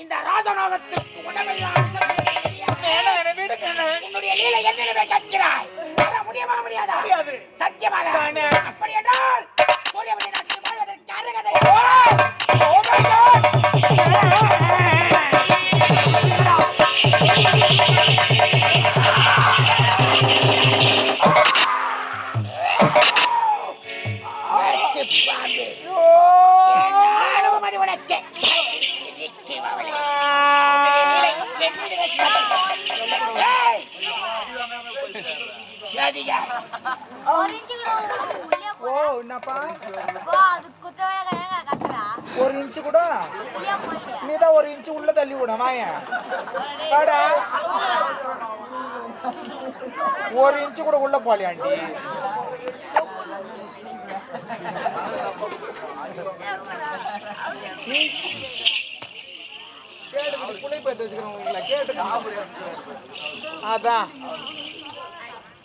இந்த ராஜநாகத்துக்கு உடம்பெல்லாம் உன்னுடைய லீலை என்னிடமே கேட்கிறாய். முடியுமா முடியாதா? சத்தியமாக அப்படி என்றால் சூரியவனை நாட்டில் வாழ்வதற்கு அருகதை. ஒரு இன்ச்சு கூட நீதான் ஒரு இன்ச்சு உள்ள தள்ளி விட வாய ஒரு இன்ச்சு கூட உள்ள போலியாண்டி கேட்டு புளை பத்து வச்சுக்கிறோம் கேட்டு அதான்